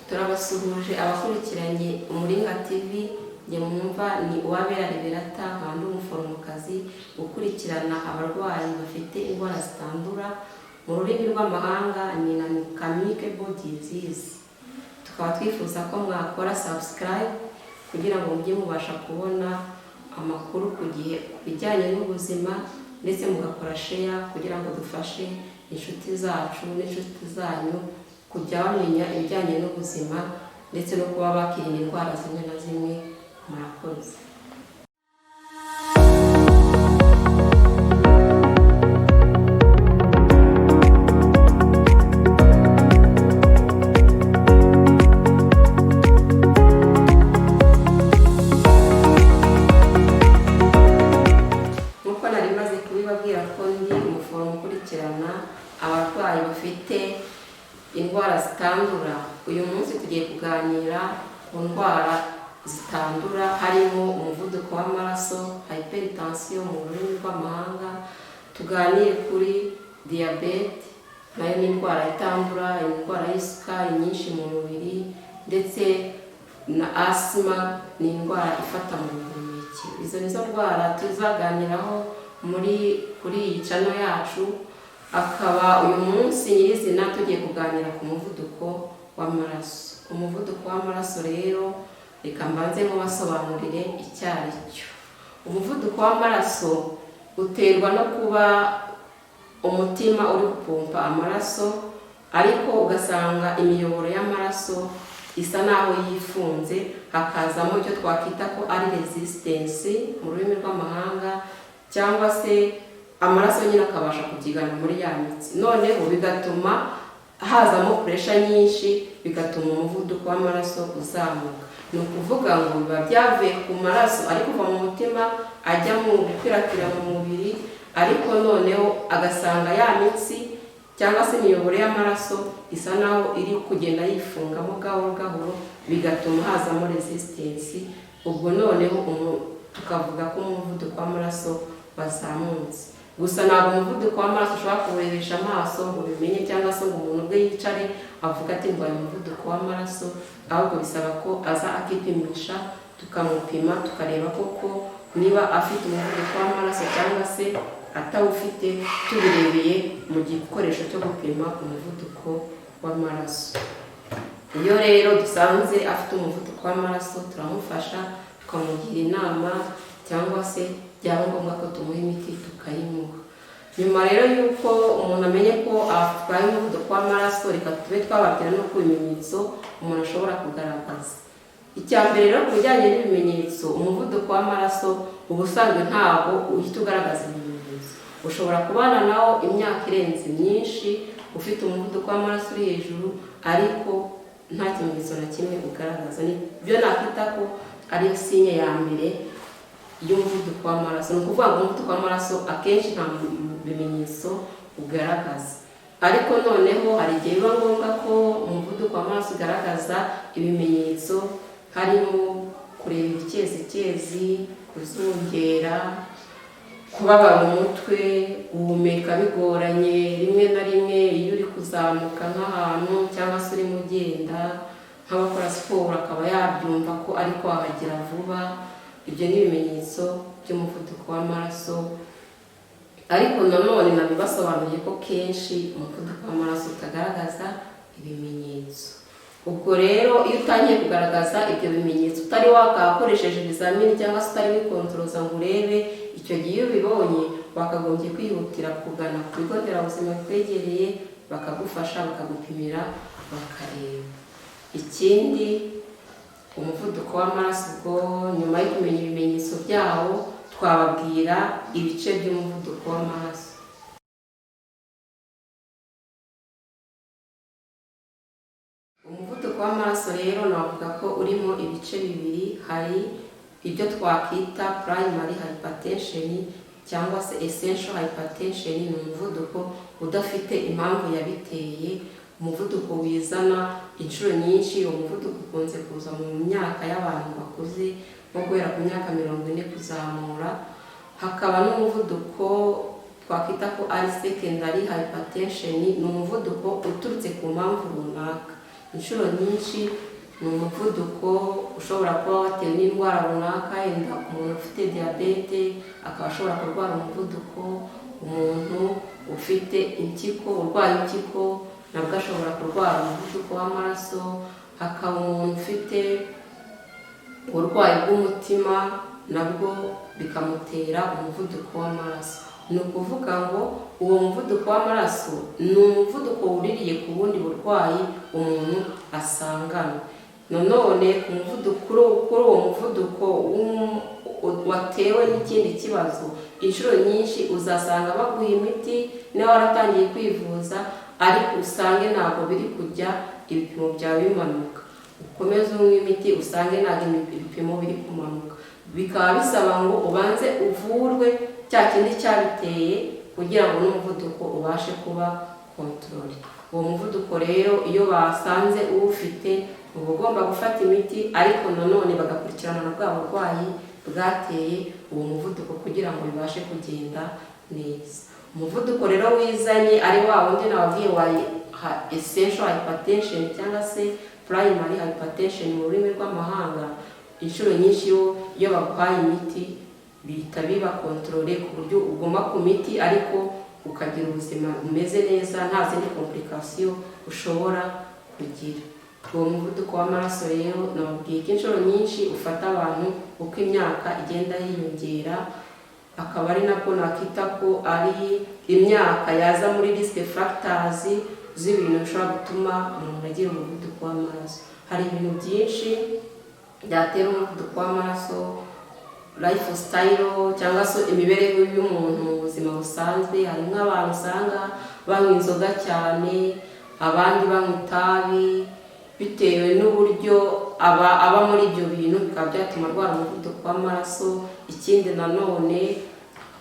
turabasuhuje abakurikiranye Umuringa TV. Njye mwumva ni Uwabera Liberata, kandi umuforomokazi ukurikirana abarwayi bafite indwara zitandura, mu rurimi rw'amahanga ni communicable disease. Tukaba twifuza ko mwakora subscribe kugira ngo mujye mubasha kubona amakuru ku gihe bijyanye n'ubuzima, ndetse mugakora share kugira ngo dufashe inshuti zacu n'inshuti zanyu kujya bamenya ibijyanye n'ubuzima, ndetse no kuba bakirinda indwara zimwe na zimwe. Murakoze. Nk'uko nari maze kubibabwira ko ndi umuforomo ukurikirana abarwayi bafite indwara zitandura, uyu munsi tugiye kuganira ku ndwara zitandura, harimo umuvuduko w'amaraso, hypertension mu rurimi rw'amahanga, tuganire kuri diabete nayo ni indwara itandura, indwara y'isukari nyinshi mu mubiri, ndetse na asima ni indwara ifata mu buhumekero. Izo nizo ndwara tuzaganiraho kuri iyi channel yacu. Akaba uyu munsi nyirizina tugiye kuganira ku muvuduko w'amaraso. Umuvuduko w'amaraso rero reka mbanze mubasobanurire icyo ari cyo. Umuvuduko w'amaraso uterwa no kuba umutima uri gupompa amaraso, ariko ugasanga imiyoboro y'amaraso isa naho yifunze, hakazamo icyo twakwita ko ari resistance mu rurimi rw'amahanga, cyangwa se amaraso nyine akabasha kubyigana muri ya mitsi, noneho bigatuma hazamo pressure nyinshi, bigatuma umuvuduko w'amaraso uzamuka. Ni ukuvuga ngo biba byavuye ku maraso ari kuva mu mutima ajya mu gukwirakwira mu mubiri, ariko noneho agasanga ya mitsi cyangwa se imiyoboro y'amaraso isa naho iri kugenda yifungamo gahoro gahoro, bigatuma hazamo resistance. Ubwo noneho tukavuga ko umuvuduko w'amaraso wazamutse. Gusa ntabwo umuvuduko w'amaraso ushobora kuwurebesha amaso ngo bimenye, cyangwa se ngo umuntu ubwe yicare avuga ati ngo uyu umuvuduko w'amaraso, ahubwo bisaba ko aza akipimisha, tukamupima tukareba koko niba afite umuvuduko w'amaraso cyangwa se atawufite, tubirebeye mu gikoresho cyo gupima umuvuduko w'amaraso. Iyo rero dusanze afite umuvuduko w'amaraso turamufasha, tukamugira inama, cyangwa se byaba ngombwa ko tumuha imiti tukayimuha. Nyuma rero y'uko umuntu amenye ko arwaye umuvuduko w'amaraso, reka tube twababwira no ku bimenyetso umuntu ashobora kugaragaza. Icya mbere rero ku bijyanye n'ibimenyetso, umuvuduko w'amaraso ubusanzwe ntabwo uhita ugaragaza ibimenyetso. Ushobora kubana nawo imyaka irenze myinshi ufite umuvuduko w'amaraso uri hejuru, ariko nta kimenyetso na kimwe ugaragaza. Nibyo nakwita ko ari sinye ya mbere y'umuvuduko w'amaraso. Ni ukuvuga ngo umuvuduko w'amaraso akenshi nta bimenyetso ugaragaza, ariko noneho hari igihe biba ngombwa ko umuvuduko w'amaraso ugaragaza ibimenyetso, harimo kureba icyezikezi, kuzungera, kubabara umutwe, guhumeka bigoranye rimwe na rimwe iyo uri kuzamuka nk'ahantu, cyangwa se urimo ugenda nk'abakora siporo akaba yabyumva ko ariko wahagera vuba. Ibyo ni ibimenyetso by'umuvuduko w'amaraso. Ariko nanone nabibasobanuriye ko kenshi umuvuduko w'amaraso utagaragaza ibimenyetso. Ubwo rero iyo utangiye kugaragaza ibyo bimenyetso utari wakakoresheje ibizamini, cyangwa se utari wikontroza ngo urebe, icyo gihe iyo ubibonye wakagombye kwihutira kugana ku bigo nderabuzima bikwegereye, bakagufasha bakagupimira bakareba. Ikindi, umuvuduko w'amaraso ubwo nyuma yo kumenya ibimenyetso byawo, twababwira ibice by'umuvuduko w'amaraso. Umuvuduko w'amaraso rero navuga ko urimo ibice bibiri. Hari ibyo twakwita primary hypertension cyangwa se essential hypertension. Ni umuvuduko udafite impamvu yabiteye, umuvuduko wizana inshuro nyinshi. Uwo muvuduko ukunze kuza mu myaka y'abantu bakuze, nko guhera ku myaka 40 kuzamura. Hakaba n'umuvuduko twakwita ko ari secondary hypertension. Ni umuvuduko uturutse ku mpamvu runaka, inshuro nyinshi ni umuvuduko ushobora kuba watewe n'indwara runaka, yenda umuntu ufite diyabete akaba ashobora kurwara umuvuduko, umuntu ufite impyiko, urwaye impyiko nabwo ashobora kurwara umuvuduko w'amaraso, hakaba umuntu ufite uburwayi bw'umutima nabwo bikamutera umuvuduko w'amaraso. Ni ukuvuga ngo uwo muvuduko w'amaraso ni umuvuduko wuririye ku bundi burwayi umuntu asangana. Nanone ku muvuduko, kuri uwo muvuduko watewe n'ikindi kibazo, inshuro nyinshi uzasanga baguha imiti niba waratangiye kwivuza, ariko usange ntabwo biri kujya ibipimo byawe bimanuka. Ukomeze unywe imiti usange ntabwo ibipimo biri kumanuka, bikaba bisaba ngo ubanze uvurwe cya kindi cyabiteye kugira ngo n'umuvuduko ubashe kuba kontrole. Uwo muvuduko rero iyo basanze uwufite uba ugomba gufata imiti, ariko nanone bagakurikirana na bwa burwayi bwateye uwo muvuduko kugira ngo bibashe kugenda neza. Umuvuduko rero wizanye ari wa wundi nababwiye wa essential hypertension cyangwa se primary hypertension mu rurimi rw'amahanga, inshuro nyinshi iyo baguhaye imiti bihita biba kontrole ku buryo uguma ku miti ariko ukagira ubuzima bumeze neza, nta zindi complication ushobora kugira. Uwo muvuduko w'amaraso rero nababwiye ko inshuro nyinshi ufata abantu uko imyaka igenda yiyongera, akaba ari nako nakita ko ari imyaka yaza muri risk factors z'ibintu bishobora gutuma umuntu agira umuvuduko w'amaraso. Hari ibintu byinshi byatera umuvuduko w'amaraso, lifestyle cyangwa se imibereho y'umuntu mu buzima busanzwe. Hari nk'abantu usanga banywa inzoga cyane, abandi banywa itabi, bitewe n'uburyo aba muri ibyo bintu bikaba byatuma arwara umuvuduko w'amaraso. Ikindi nanone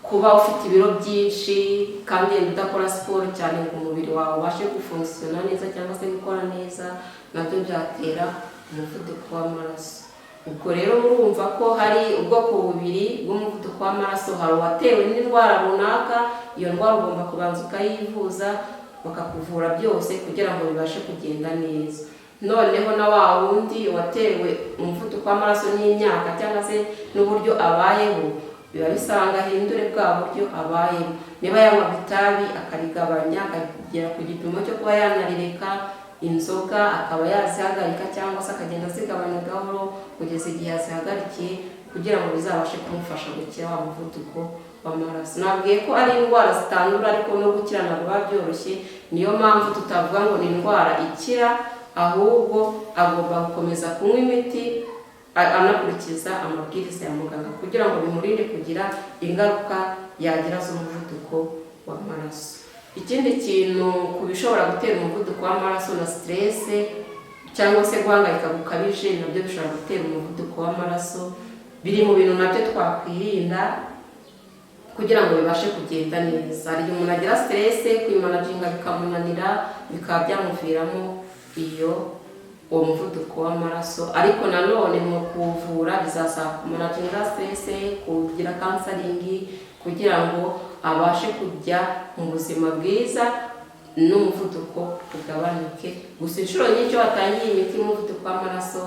kuba ufite ibiro byinshi kandi udakora siporo cyane ngo umubiri wawe ubashe gufunkisiona neza cyangwa se gukora neza, nabyo byatera umuvuduko w'amaraso. Ubwo rero murumva ko hari ubwoko bubiri bw'umuvuduko w'amaraso. Hari uwatewe n'indwara runaka, iyo ndwara ugomba kubanza ukayivuza bakakuvura byose kugira ngo bibashe kugenda neza. Noneho na wa wundi watewe umuvuduko w'amaraso n'imyaka cyangwa se n'uburyo abayeho, biba bisanga ahindure bwa buryo abayeho. Niba yanywaga itabi akarigabanya akagera ku gipimo cyo kuba yanarireka, inzoga akaba yazihagarika cyangwa se akagenda azigabanya gahoro kugeza igihe azihagarikiye kugira ngo bizabashe kumufasha gukira wa muvuduko w'amaraso. Nabwiye ko ari indwara zitandura ariko no gukira ntabwo biba byoroshye, niyo mpamvu tutavuga ngo ni indwara ikira, ahubwo agomba gukomeza kunywa imiti anakurikiza amabwiriza ya muganga kugira ngo bimurinde kugira ingaruka yagira z'umuvuduko w'amaraso. Ikindi kintu ku bishobora gutera umuvuduko w'amaraso na stress cyangwa se guhangayika gukabije, nabyo bishobora gutera umuvuduko w'amaraso. Biri mu bintu nabyo twakwirinda kugira ngo bibashe kugenda neza. Hari igihe umuntu agira stress, kwimanaginga bikamunanira, bikaba byamuviramo uwo muvuduko w'amaraso. Ariko nanone mu kuvura bizasaba kumanaginga stress, kugira counseling kugira ngo abashe kujya mu buzima bwiza n'umuvuduko ugabanuke. Gusa inshuro nyinshi watangiye imiti y'umuvuduko w'amaraso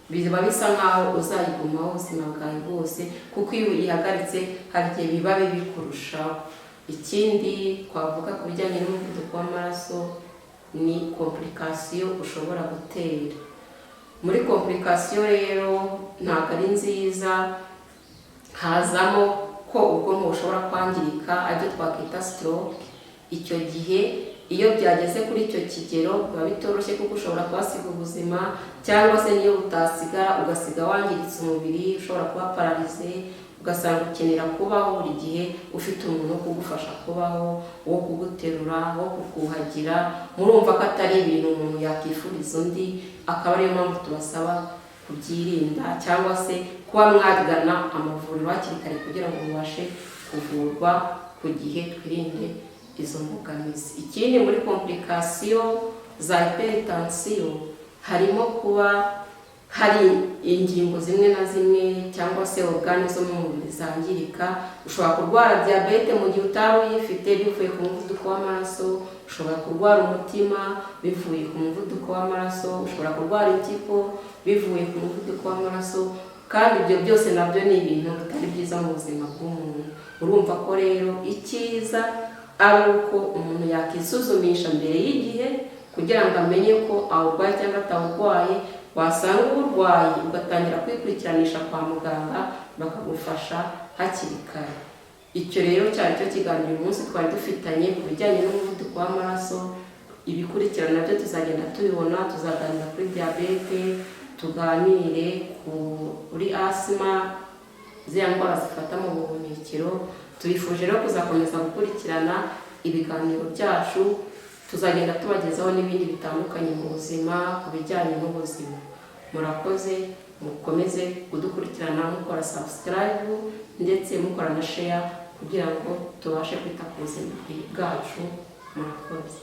biba bisa nkaho uzayigumaho ubuzima bwawe bwose, kuko iyo uyihagaritse hari igihe biba bibi kurushaho. Ikindi twavuga ku bijyanye n'umuvuduko w'amaraso ni complication ushobora gutera. Muri complication rero ntabwo ari nziza, hazamo ko ubwonko bushobora kwangirika, aribyo twakwita stroke. Icyo gihe iyo byageze kuri icyo kigero biba bitoroshye kuko ushobora kuhasiga ubuzima, cyangwa se niyo utasigara ugasiga wangiritse umubiri, ushobora kuba pararize, ugasanga ukenera kubaho buri gihe ufite umuntu wo kugufasha kubaho, wo kuguterura, wo kukuhagira. Murumva ko atari ibintu umuntu yakifuriza undi, akaba ariyo mpamvu tubasaba kubyirinda cyangwa se kuba mwagana amavuriro hakiri kare kugira ngo mubashe kuvurwa ku gihe, twirinde izo mbogamizi. Ikindi muri complication za hypertension harimo kuba hari ingingo zimwe na zimwe cyangwa se organe zo mu mubiri zangirika. Ushobora kurwara diabete mu gihe utari uyifite bivuye ku muvuduko w'amaraso, ushobora kurwara umutima bivuye ku muvuduko w'amaraso, ushobora kurwara impyiko bivuye ku muvuduko w'amaraso, kandi ibyo byose nabyo ni ibintu bitari byiza mu buzima bw'umuntu. Urumva ko rero icyiza ari uko umuntu yakisuzumisha mbere y'igihe kugira ngo amenye ko awurwaye cyangwa atawurwaye. Wasanga uburwayi ugatangira kwikurikiranisha kwa muganga bakagufasha hakiri kare. Icyo rero cyari cyo kiganiro uyu munsi twari dufitanye ku bijyanye n'umuvuduko w'amaraso. Ibikurikirana nabyo tuzagenda tubibona, tuzaganira kuri diyabete, tuganire kuri asima, ziriya ndwara zifata mu buhumekero. Tubifuje rero kuzakomeza gukurikirana ibiganiro byacu, tuzagenda tubagezaho n'ibindi bitandukanye mu buzima ku bijyanye n'ubuzima. Murakoze, mukomeze kudukurikirana mukora subscribe ndetse mukora na share kugira ngo tubashe kwita ku buzima bwacu. Murakoze.